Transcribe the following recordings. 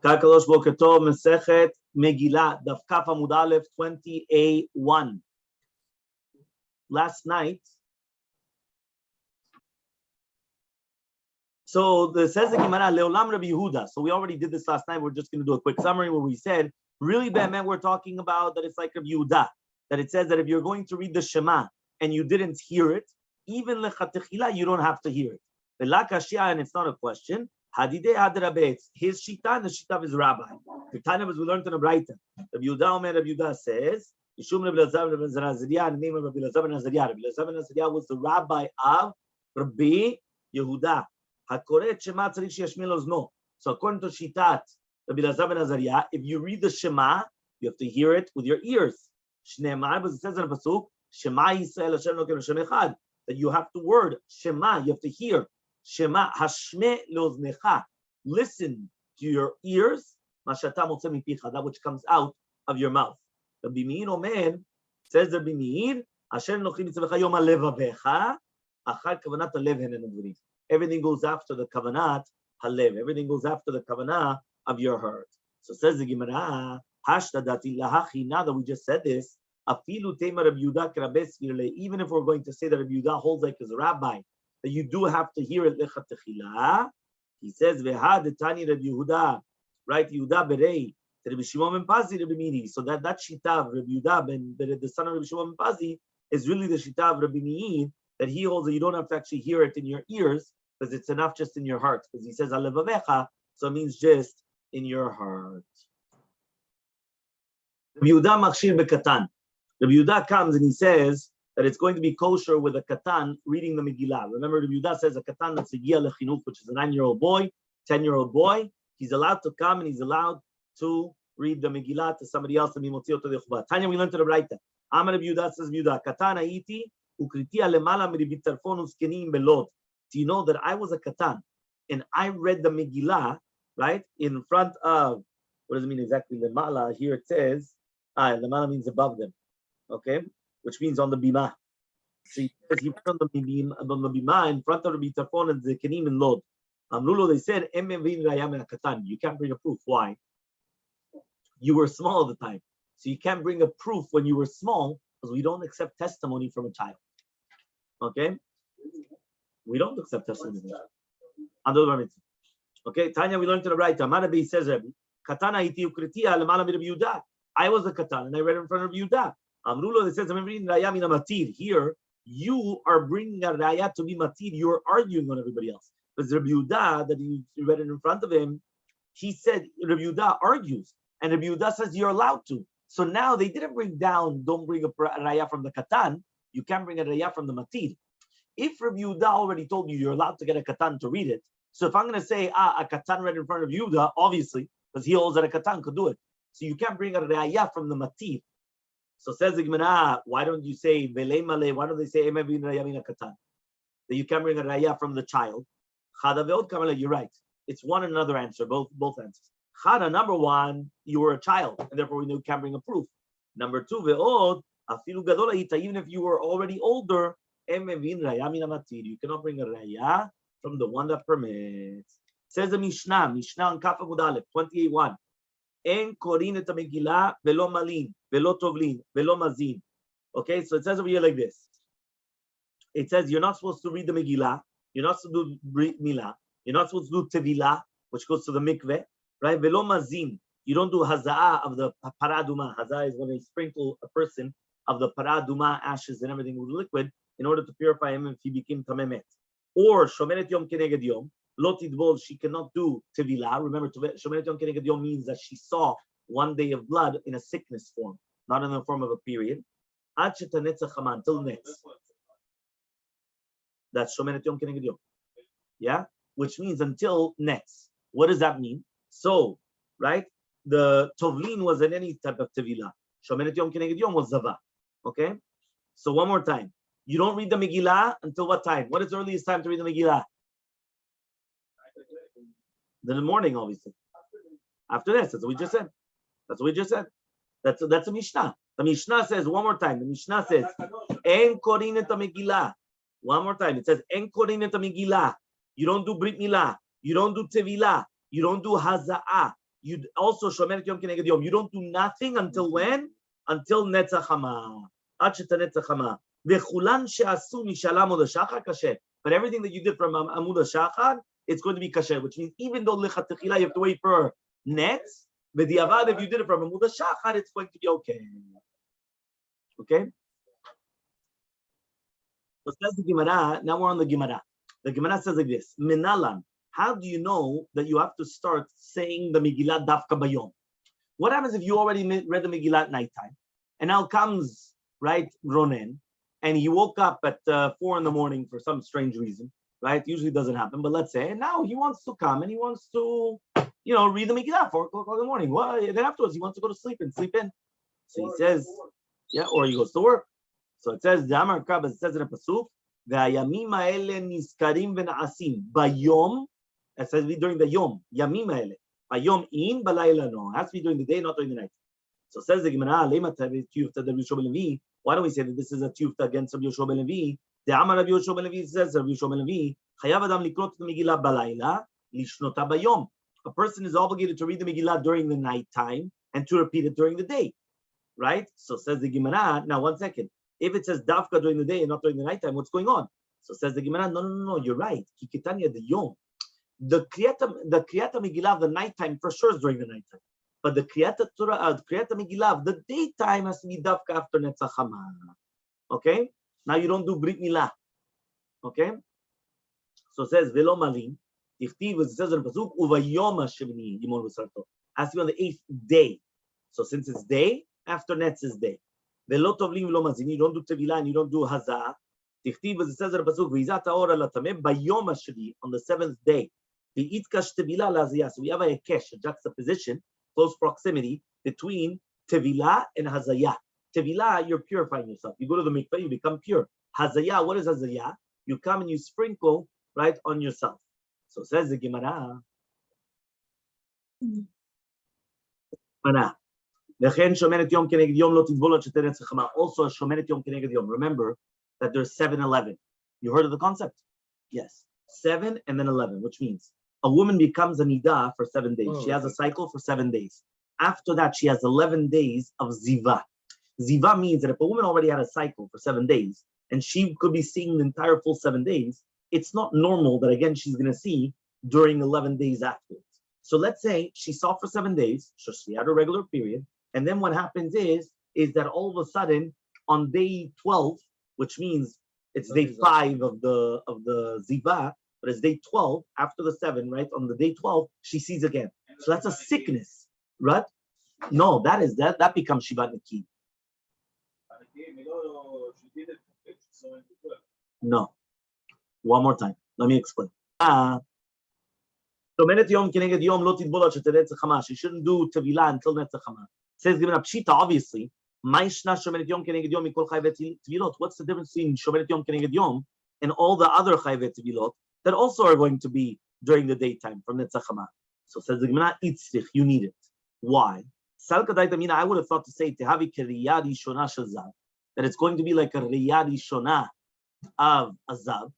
Kakalosh Boker Tov, Masechet Megillah Daf Amud Aleph 20a1. Last night, so the says the Gemara Leolam Rabbi Yehuda. So we already did this last night. We're just going to do a quick summary where we said really bad man. We're talking about that it's like Rabbi Yehuda, that it says that if you're going to read the Shema and you didn't hear it, even lechatechila you don't have to hear it. And it's not a question. Hadidei hadrabet, his shita and the shita of his rabbi. The time as we learned in the Braita. Rabbi Yehuda says, Yishum Rabbi Lazar and Rabbi Nazariah, the name of Rabbi Lazar and Nazariah. Rabbi Lazar and Nazariah was the rabbi of Rabbi Yehuda. Hakoret Shema tzarich sheyashmiע ozno. So according to shitat Rabbi Lazar and Nazariah, if you read the Shema, you have to hear it with your ears. Shneimar, but it says in the pasuk, Shema Yisrael Hashem Elokeinu Hashem Echad, that you have to word Shema, you have to hear. Shema hashme leoznecha. Listen to your ears. Mashata motze mipicha, that which comes out of your mouth. Rabbi Meir Omer says Rabbi Meir, Asher nochim mitzvecha yom halevavecha, achar kavanat halev henen advarim. Everything goes after the kavanat halev. Everything goes after the kavanah of your heart. So says the Gemara, hashtadati lahachi. Now that we just said this, afilu tema Rabbi Yehuda kerabes virle. Even if we're going to say that Rabbi Yehuda holds like as a rabbi, that you do have to hear it lechatechila. He says vehad tani Rabbi Yehuda, right? Yehuda berei Rabbi Shimon ben Pazi Rabbi Meir. So that shita of Rabbi Yehuda ben the son of Rabbi Shimon ben Pazi is really the shita of Rabbi Meir, that he holds that you don't have to actually hear it in your ears because it's enough just in your heart. Because he says alevavecha, so it means just in your heart. Rabbi Yehuda machshir bekatan. Rabbi Yehuda comes and he says that it's going to be kosher with a katan reading the Megillah. Remember, Rabbi Yehuda says a katan that's a giya lechinuk, which is a 9-year-old boy, 10-year-old boy. He's allowed to come and he's allowed to read the Megillah to somebody else. And Tanya, we learned to the Braita. Amar Rabbi Yehuda says, Yehuda, katan haiti ukriti alemala meribit tarfon uskenim belod. Do you know that I was a katan and I read the Megillah, right, in front of, what does it mean exactly? Lemala, here it says, lemala means above them, okay? Which means on the bima. So he put on the bima in front of the bitafon and the kenim and lod. Amrulo, they said, you can't bring a proof. Why? You were small at the time. So you can't bring a proof when you were small because we don't accept testimony from a child. Okay? We don't accept testimony from a child. Okay, Tanya, we learned to the right. Amanabi says, Katana iti ukritia lemala mi Rabbi Yehuda. I was a katan and I read in front of Yehuda. Amrulo, it says, I'm reading raya min matir. Here, you are bringing a raya to be matir. You are arguing on everybody else. Because Rabbi Yehuda, that you read it in front of him, he said, Rabbi Yehuda argues. And Rabbi Yehuda says, you're allowed to. So now they didn't bring down, don't bring a raya from the katan. You can't bring a raya from the matir. If Rabbi Yehuda already told you you're allowed to get a katan to read it, so if I'm going to say, a katan read in front of Yehuda, obviously, because he holds that a katan could do it. So you can't bring a raya from the matir. So says the Gemara, why don't you say velei malei? Why don't they say emevin raya min katan? That you can bring a raya from the child. Chada ve'od kamale. You're right. It's one and another answer. Both answers. Chada, number one, you were a child, and therefore we know you can't bring a proof. Number two, ve'od afilu gadol ha'ita. Even if you were already older, emevin raya min matir. You cannot bring a raya from the one that permits. Says the Mishnah on Kaf Amud Aleph 28:1. En korin et Megillah velo malin, velo tovlin, velo mazin. Okay, so it says over here like this. It says you're not supposed to read the Megillah, you're not supposed to do Brit Milah, you're not supposed to do Tevilah, which goes to the mikveh, right? Velo mazin. You don't do haza'ah of the paraduma. Haza'ah is when they sprinkle a person of the paraduma ashes and everything with liquid in order to purify him if he became tamemet. Or shomeret yom keneged yom. Lotidbol, she cannot do tevilah. Remember, Shomeret Yom Keneged Yom means that she saw one day of blood in a sickness form, not in the form of a period. Ad shetanetza chama, until netz. That's Shomeret Yom Keneged Yom. Yeah? Which means until netz. What does that mean? So, right? The tovlin was in any type of tevilah. Shomeret Yom Keneged Yom was zava. Okay? So one more time. You don't read the Megillah until what time? What is the earliest time to read the Megillah? In the morning, obviously. After this, that's what we just said. That's a Mishnah. The Mishnah says one more time. The Mishnah says, En korin et Megillah. One more time. It says, En korin et Megillah. You don't do Brit Milah. You don't do Tevilah. You don't do Haza'ah. You also shomeret yom keneged yom. You don't do nothing until when? Until netzach hama. Ad shetanetach hama. Vechulan she'asu mishal amud hashachar kasher. But everything that you did from amud hashachar, it's going to be kasher, which means even though lechatechila you have to wait for netz, but the avad if you did it from amud hashachar, it's going to be okay. Okay. So says the Gemara. Now we're on the Gemara. The Gemara says like this: Minalan. How do you know that you have to start saying the Megillah Daf bayom? What happens if you already read the Megillah at nighttime, and now comes right Ronen, and he woke up at 4 a.m. for some strange reason, right? Usually doesn't happen, but let's say, and now he wants to come and he wants to, read the Megillah 4 o'clock in the morning. Well, then afterwards he wants to go to sleep in. So he says, yeah, or he goes to work. So it says, it says in a pasuk, "V'ayamim ha'ele nizkarim v'na'asim bayom." It says during the yom, yamim ha'ele. Bayom in, balayla no. It has to be during the day, not during the night. So it says the Gemara, why don't we say that this is a tiyufta against Rabbi Yoshua ben Levi? The Amar Rabbi Yoshua ben Levi says, Rabbi Yoshua ben Levi, chayav adam likrot Megillah balayla lishnota bayom. A person is obligated to read the Megillah during the night time and to repeat it during the day, right? So says the Gemara. Now 1 second. If it says dafka during the day and not during the night time, what's going on? So says the Gemara, no, you're right. Kikitanya the yom. The kriyata Megillah of the nighttime for sure is during the nighttime. But the kriyata Megillah of the daytime has to be dafka after netzach hama. Okay? Now you don't do brit milah. Okay? So it says, velo malin. Tichtiv, it says in the pasuk, uvayom hashemini yimon v'sarto. Has to be on the 8th day. So since it's day, after netz is day. Velo tovlim velo mazin. You don't do tevilah and you don't do hazah. Tichtiv, it says in the pasuk, v'izat ha'or alatameh bayom hashemi, on the 7th day. V'itkash tevilah laziyah. So we have a hekesh, a juxtaposition, close proximity between tevilah and hazayah. Tevilah, you're purifying yourself. You go to the mikveh, you become pure. Hazayah, what is hazayah? You come and you sprinkle right on yourself. So says the Gemara. Also, remember that there's 7-11. You heard of the concept? Yes. 7 and then 11, which means a woman becomes a nidah for 7 days. She has a cycle for 7 days. After that, she has 11 days of ziva. Ziva means that if a woman already had a cycle for 7 days and she could be seeing the entire full 7 days, it's not normal that again she's going to see during 11 days afterwards. So let's say she saw for 7 days, so she had a regular period, and then what happens is that all of a sudden on day 12, which means it's day 5 of the ziva, but it's day 12 after the 7, right? On the day 12, she sees again. So that's a sickness, right? No, that becomes Shivat Nikid. No. One more time. Let me explain. She shouldn't do tevilah until netzach hama. Says given up pshita, obviously. What's the difference between shomenet yom keneged yom and all the other chayvet tevilot that also are going to be during the daytime from netzach hama? So says the Gemara, itzrich, you need it. Why? I would have thought to say tehavi keriyah rishona shel zav, that it's going to be like a riyah rishona of a zav,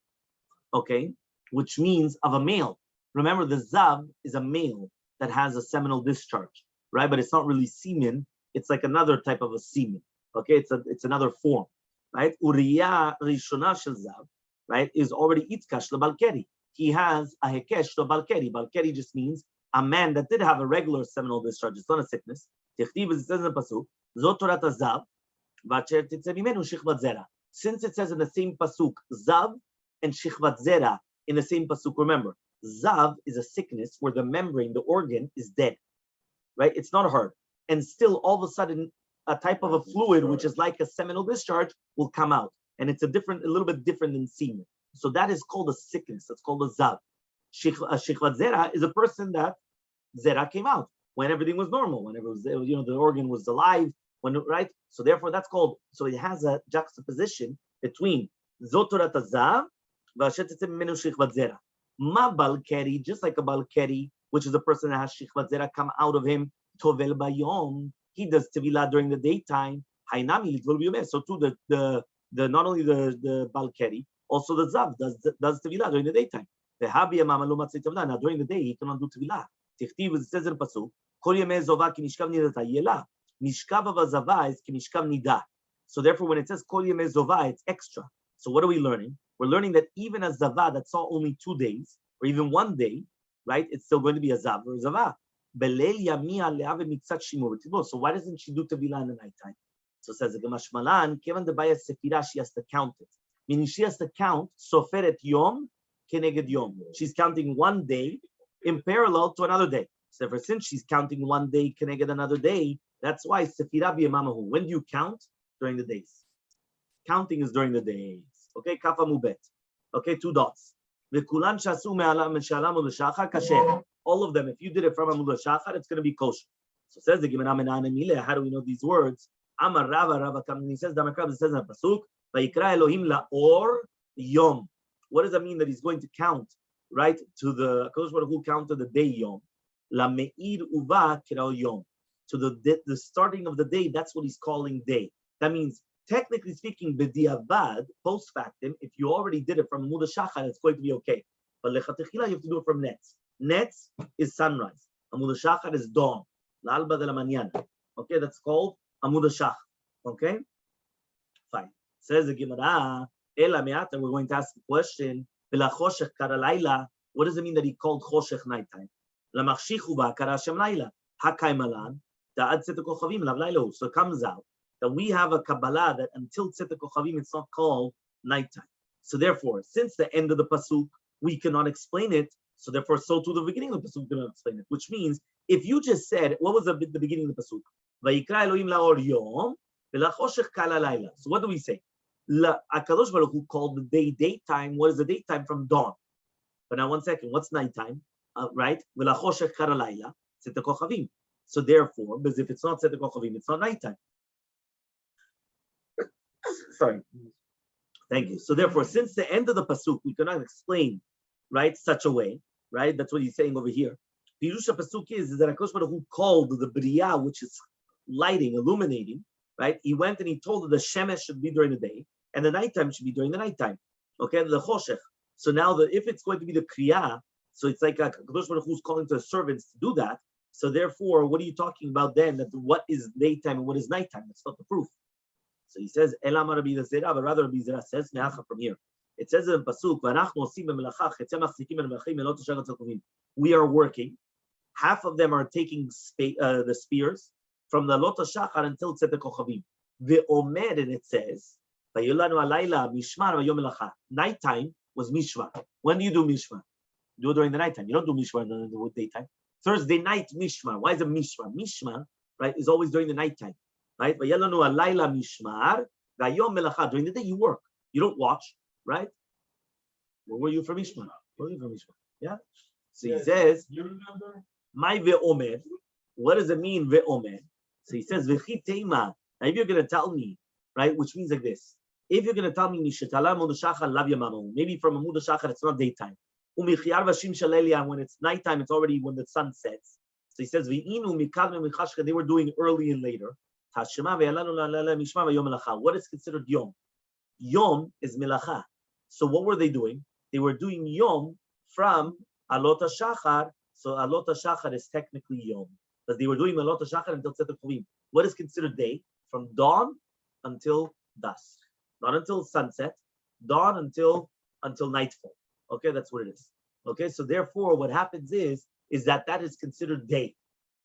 okay, which means of a male. Remember, the zav is a male that has a seminal discharge, right? But it's not really semen. It's like another type of a semen. Okay, it's another form, right? Uriya rishona shel zav, right, is already itkash lebalkeri. He has a hekesh lebalkeri. Balkeri just means a man that did have a regular seminal discharge. It's not a sickness. Tichtiv, it says in the pasuk, zot torat zav, v'acher titzeh mimenu shichvat zera. Since it says in the same pasuk, zav and shichvat zera in the same pasuk, remember, zav is a sickness where the membrane, the organ, is dead, right? It's not hard. And still, all of a sudden, a type of a fluid, which is like a seminal discharge, will come out. And it's a little bit different than semen. So that is called a sickness. That's called a zav. Shichvat zera is a person that zera came out when everything was normal, whenever it was, the organ was alive, right? So therefore, that's called, so it has a juxtaposition between zotorat zav, Ma balkeri, just like a balkeri, which is a person that has shichvat zera come out of him, tovel bayom, he does tevilah during the daytime. Hainami it will be so too the not only the balkeri, also the zav does tevilah during the daytime. Now during the day he cannot do tevilah. Tichtiv, it says in pasuk, Kol yemei zova ki mishkav nidata yela. Mishkav avazava is ki mishkav nida. So therefore, when it says kol yemei zova, it's extra. So what are we learning? We're learning that even a zava that saw only 2 days, or even 1 day, right? It's still going to be a zav or a zava. So why doesn't she do tevila in the nighttime? So it says the Gemashmalan, Kevan debaya sefira, she has to count it. Meaning she has to count soferet yom keneged yom. She's counting 1 day in parallel to another day. So ever since she's counting 1 day keneged another day, that's why sefira b'yemamahu. When do you count? During the days. Counting is during the days. Okay, kafa mubet. Okay, 2 dots. V'kulan shasu me'alam she'alam u'l'shachar kasher. All of them, if you did it from Amud Shachar, it's going to be kosher. So says the Gemara Menane Mile. How do we know these words? Amar Rava comes and he says, Damakab, it says in the pasuk, Vayikra Elohim la'or yom. What does that mean that he's going to count, right? To the Kodesh Baruch Hu counted the day yom. La me'ir uva kirao yom. To the starting of the day, that's what he's calling day. That means, technically speaking, b'diavad, post factum, if you already did it from Amud Shachar, it's going to be okay. But lechatechila, you have to do it from Netz. Netz is sunrise. Amud Shachar is dawn. La alba de la mañana. Okay, that's called Amud Shachar. Okay, fine. Says the Gemara, Ela me'ata, we're going to ask the question, V'la choshech kara laila, what does it mean that he called choshech nighttime? La machshichu ba kara Hashem laila. Hakai malan, da'ad tzet kochavim lav lailo. So it comes out that we have a Kabbalah that until tzet kochavim, it's not called nighttime. So therefore, since the end of the pasuk, we cannot explain it. So therefore, so to the beginning of the pasuk, cannot explain it. Which means, if you just said, what was the beginning of the pasuk? Vayikra Elohim la'or yom, v'lachoshech kala laila. So what do we say? HaKadosh Baruch Hu called the day daytime. What is the daytime? From dawn. But now 1 second, what's nighttime? Right? V'lachoshech kala laila, tzet kochavim. So therefore, because if it's not tzet kochavim, it's not nighttime. Sorry. Thank you. So therefore, since the end of the pasuk, we cannot explain, right, such a way, right? That's what he's saying over here. Pirusha pasuk is that HaKadosh Baruch Hu called the B'riyah, which is lighting, illuminating, right? He went and he told her the Shemesh should be during the day, and the nighttime should be during the nighttime. Okay, the Choshech. So now, if it's going to be the Kriyah, so it's like HaKadosh Baruch Hu's calling to the servants to do that. So therefore, what are you talking about then? That what is daytime and what is nighttime? That's not the proof. So he says, Elam Rabbi Zera, but rather Rabbi Zera says, from here. It says in Pasuk, we are working. Half of them are taking the spears from the Lot HaShachar until Tzet HaKochavim. Ve'omer, and it says, nighttime was Mishmar. When do you do Mishmar? Do it during the nighttime. You don't do Mishmar during the daytime. Thursday night Mishmar. Why is it Mishmar? Mishmar, right, is always during the nighttime. Right? During the day you work. You don't watch, right? Where were you from Mishmar? Where were you from Mishmar? Yeah. So he says, you remember? My ve'omer. What does it mean, ve'omer? So he says, V'chi teima. Now if you're going to tell me, right, which means like this. If you're going to tell me, maybe from Amud Shachar it's not daytime. When it's nighttime, it's already when the sun sets. So he says, they were doing early and later. What is considered Yom? Yom is Melacha. So what were they doing? They were doing Yom from Alot HaShachar. So Alot HaShachar is technically Yom. But they were doing Alot HaShachar until Tzet HaKovim. What is considered day? From dawn until dusk. Not until sunset. Dawn until nightfall. Okay, that's what it is. Okay, so therefore what happens is that is considered day.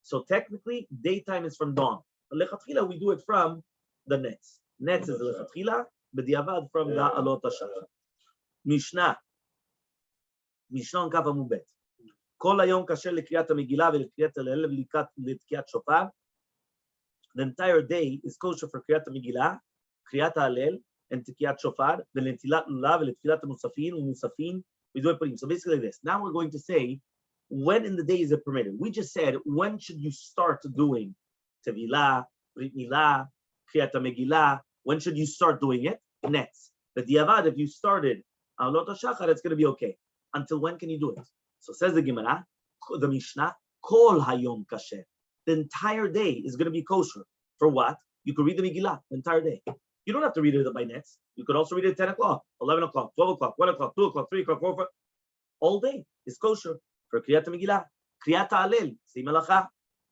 So technically, daytime is from dawn. Lechatchila, we do it from the Netz. Netz is lechatchila, b'diavad from the Alot HaShachar. Mishnah on Kaf Amud Bet. Kol hayom kasher lekriyat Megillah ve'lekriyat Hallel ve'letkiyat shofar. The entire day is kosher for kriyat Megillah, kriyat Hallel, and tkiyat shofar, ve'letilat lulav ve'letfilat musafin. We do it for him. So basically this. Now we're going to say, when in the day is it permitted? We just said, when should you start doing Tevilah, Brit Milah, Kriyat Megillah? When should you start doing it? Netz. But Diavad, if you started Alot HaShachar, it's going to be okay. Until when can you do it? So says the Gemara, the Mishnah, Kol Hayom Kasher. The entire day is going to be kosher. For what? You could read the Megillah the entire day. You don't have to read it by Netz. You could also read it at 10 o'clock, 11 o'clock, 12 o'clock, 1 o'clock, 2 o'clock, 3 o'clock, 4 o'clock. All day is kosher for Kriyat Megillah. Kriyat Hallel, say Melacha.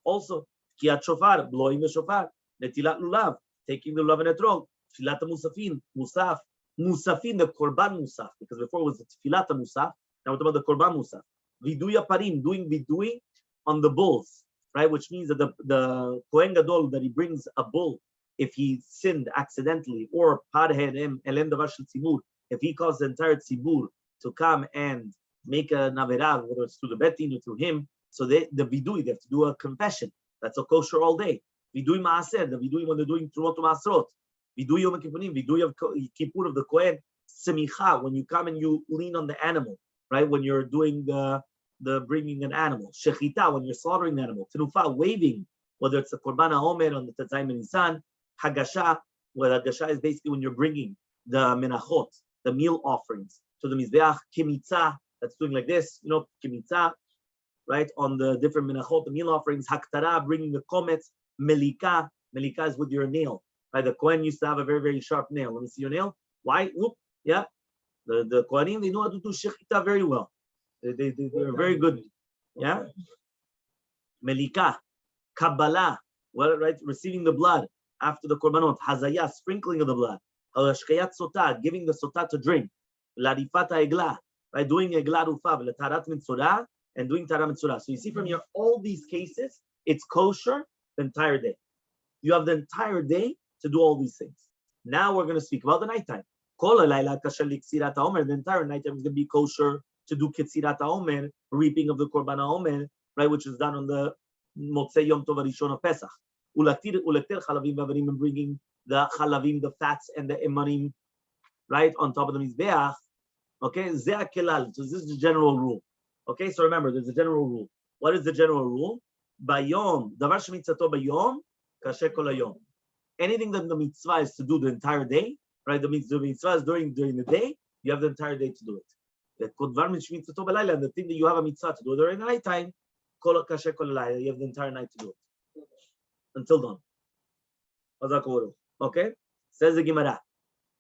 Also, Kiyat Shofar, blowing the shofar. Netilat Lulav, taking the lulav and etrog. Tfilat Musafin, Musaf. Musafin, the Korban Musaf, because before it was the Tfilat Musaf, now we're talking about the Korban Musaf. Viduya Parim, doing Vidui on the bulls, right? Which means that the Kohen Gadol, that he brings a bull if he sinned accidentally, or Parhedim Elen Davar Shel Tzibur, if he caused the entire Tzibur to come and make a Naverah, whether it's through the Betin or through him, so the Vidui, they have to do a confession. That's a kosher all day. Vidui Maaser, the Vidui when they're doing Trumot Maasrot. Vidui Yom Kippurim, Vidui of Kippur of the Kohen. Semicha, when you come and you lean on the animal, right? When you're doing the bringing an animal. Shechita, when you're slaughtering the animal. Tenufa, waving, whether it's the Korban HaOmer on the Tetzayim and Nisan. Hagasha, where Hagasha is basically when you're bringing the menachot, the meal offerings, to the Mizbeach. Kimitza, that's doing like this, Kimitza, right? On the different menachot, the meal offerings. Haktara, bringing the komets. Melika, Melika is with your nail. Right? The Kohen used to have a very, very sharp nail. Let me see your nail. Why? Whoop, yeah. The Kohanim, they know how to do shechita very well. They're very good. Yeah. Melika, Kabbalah, well, right? Receiving the blood after the korbanot. Hazaya, sprinkling of the blood. Hashkayat sota, giving the sota to drink. Larifata egla, right? Doing egla rufav, letarat mitzorah, and doing tara mitzorah. So you see from here, all these cases, it's kosher the entire day. You have the entire day to do all these things. Now we're going to speak about the nighttime. The entire nighttime is going to be kosher to do Ketzirat HaOmer, reaping of the Korban HaOmer, right, which is done on the Motzei Yom Tov Rishon of Pesach. Ulekter chalavim v'avarim, and bringing the chalavim, the fats and the emarim, right, on top of the Mizbeach. Okay, Ze HaKelal. So this is the general rule. Okay, so remember, there's a general rule. What is the general rule? Bayom, davar shemitzato bayom, kasher kol hayom. Anything that the mitzvah is to do the entire day, right? The mitzvah is during the day, you have the entire day to do it. And the thing that you have a mitzvah to do during the nighttime, you have the entire night to do it. Until dawn. Okay? Says the Gemara.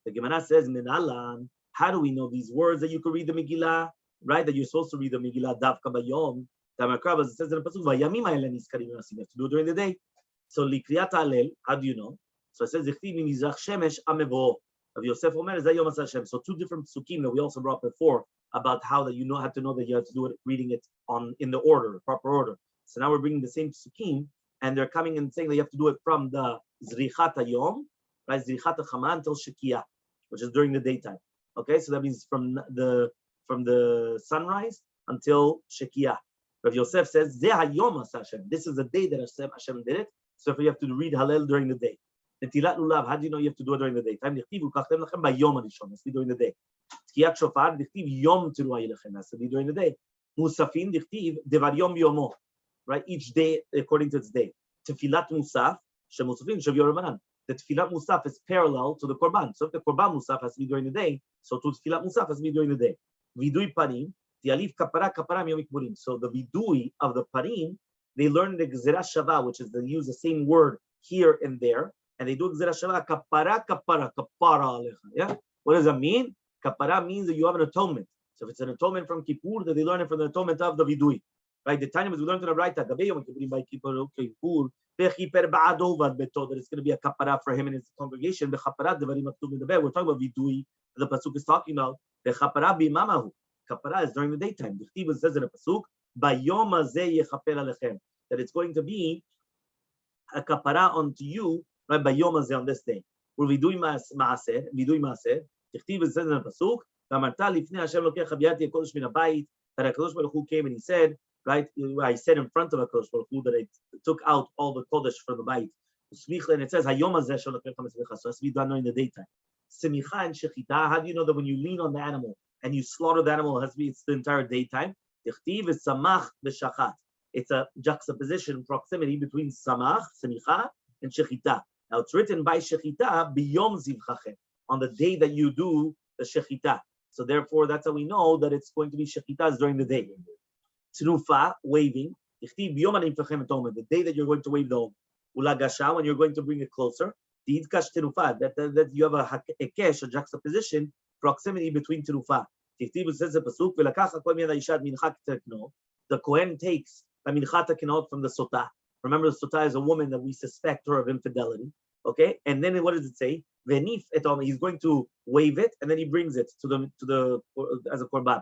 The Gemara says, Minalan, how do we know these words that you could read the Megillah, right? That you're supposed to read the Megillah Daf Bayom. It says in the Pasuk, you have to do it during the day. So Likriyat Alel, how do you know? So it says, Yosef Omer, so two different psukim that we also brought before about how that you have to know that you have to do it, reading it in the order, the proper order. So now we're bringing the same psukim, and they're coming and saying that you have to do it from the Zrichat HaYom, right? Zrichat HaChama until Shekiah, which is during the daytime. Okay, so that means from the sunrise until Shekiah. Rav Yosef says, this is the day that Hashem did it. So if you have to read Hallel during the day. Netilat Lulav, how do you know you have to do it during the day? Time dichtiv ukachtem lachem bayom harishon, has to be during the day. Tkiyat shofar dichtiv yom teruah ylechem, has to be during the day. Musafin dichtiv devar yom yomo, right? Each day according to its day. Tefilat musaf shemusafin shav yoramanan. The tefilat musaf is parallel to the korban. So if the korban musaf has to be during the day, so to tefilat musaf has to be during the day. Vidui parim tialif kapara kaparam yom kippurim. So the vidui of the parim, they learn the gzera shava, which is they use the same word here and there. And they do gzera shava, kapara alecha. Yeah? What does that mean? Kapara means that you have an atonement. So if it's an atonement from Kippur, then they learn it from the atonement of the vidui. Right? The time is we learn to the right that it's going to be a kapara for him and his congregation. We're talking about vidui. The pasuk is talking about the kapara b'imamahu. Kapara is during the daytime. The Chtiv says in the pasuk, "Bayom hazeh yechaper alechem," that it's going to be a kapara unto you. Right, by Yom Hazeh on this day. We'll be doing Maaser. Tichtiv says in the Pasuk, V'amarta lifnei Hashem lokech habiyati HaKodesh min habayit, that HaKadosh Baruch Hu came and he said, right, I said in front of HaKadosh Baruch Hu that I took out all the Kodesh from the bayit. And it says, Hayom Hazeh shel lokech ha-mitzvah, so it has to be done during the daytime. Semicha and Shechita, how do you know that when you lean on the animal and you slaughter the animal, it has to be, it's the entire daytime? Tichtiv is Samach v'Shachat. It's a juxtaposition, proximity between Samach, Semicha, and Shechita. Now it's written by Shechita biyom zivchachem, on the day that you do the Shechita. So therefore, that's how we know that it's going to be Shechitas during the day. Tnufa, waving. The day that you're going to wave the home. Ulagasha, when you're going to bring it closer. That you have a kesh, a juxtaposition, proximity between Tnufa. Says the pasuk, the Kohen takes a mincha takenot from the sotah, Remember, the sotah is a woman that we suspect her of infidelity. Okay, and then what does it say? Venif etom. He's going to wave it, and then he brings it to the as a korban.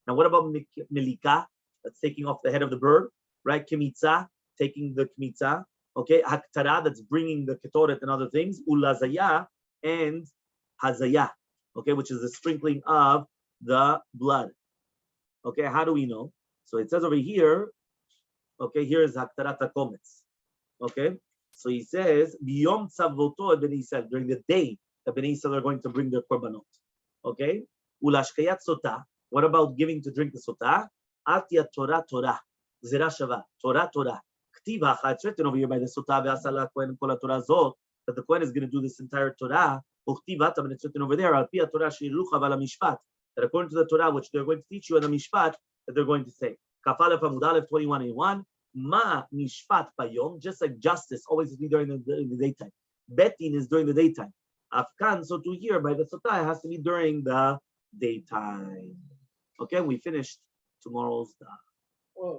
Now, what about milika? That's taking off the head of the bird, right? Kimitza, taking the kmitza. Okay, haktara, that's bringing the ketoret and other things. Ulazaya and hazaya. Okay, which is the sprinkling of the blood. Okay, how do we know? So it says over here. Okay, here is haktarat hakometz. Okay, so he says biyom tzavoto et bnei Yisrael, during the day the bnei Yisrael are going to bring their korbanot. Okay, ulashkayat sotah. What about giving to drink the sotah? Atia Torah Torah, zera shava Torah Torah. Ktiva, it's written over here by the sotah ve'asala kohen kol Torah zot, that the kohen is going to do this entire Torah. Uchtivat, and it's written over there al pi Torah shirucha vala mishpat, that according to the Torah which they're going to teach you in the mishpat, that they're going to say. Kafalef Amud Aleph 21:1. Ma mishpat bayom, just like justice always be during the daytime. Betin is during the daytime. Afkan, so to hear by the sotah, it has to be during the daytime. Okay, we finished tomorrow's daf.